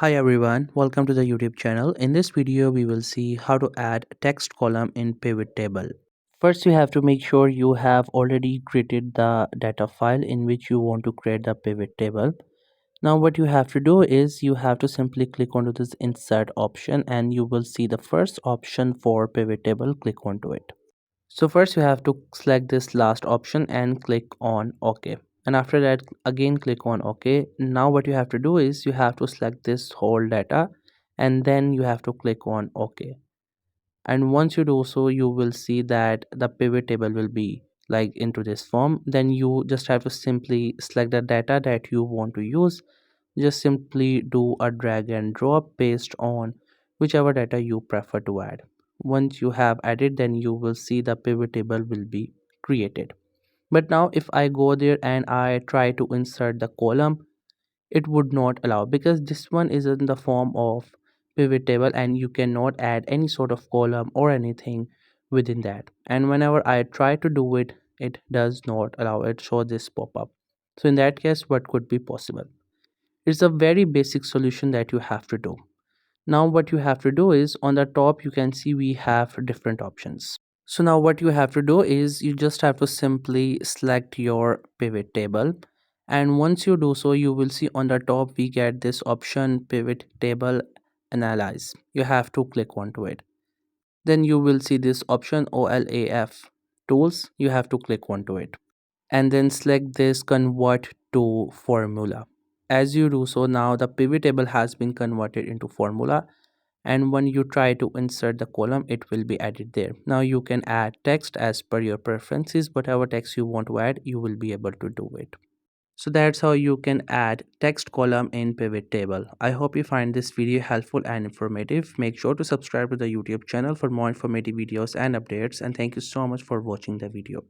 Hi everyone, welcome to the YouTube channel. In this video, we will see how to add text column in pivot table. First, you have to make sure you have already created the data file in which you want to create the pivot table. Now, what you have to do is you have to simply click onto this insert option and you will see the first option for pivot table. Click onto it. So first you have to select this last option and click on OK. And after that again click on OK. Now what you have to do is you have to select this whole data and then you have to click on OK. And once you do so, you will see that the pivot table will be like into this form. Then you just have to simply select the data that you want to use. Just simply do a drag and drop based on whichever data you prefer to add. Once you have added, then you will see the pivot table will be created. But now if I go there and I try to insert the column, it would not allow because this one is in the form of pivot table and you cannot add any sort of column or anything within that. And whenever I try to do it, it does not allow it, show this pop-up. So in that case, what could be possible? It's a very basic solution that you have to do. Now what you have to do is on the top you can see we have different options. So now what you have to do is you just have to simply select your pivot table, and once you do so you will see on the top we get this option pivot table analyze. You have to click onto it. Then you will see this option OLAF tools. You have to click onto it and then select this convert to formula. As you do so, now the pivot table has been converted into formula, and when you try to insert the column it will be added there. Now you can add text as per your preferences. Whatever text you want to add, you will be able to do it. So that's how you can add text column in pivot table. I hope you find this video helpful and informative. Make sure to subscribe to the YouTube channel for more informative videos and updates, and thank you so much for watching the video.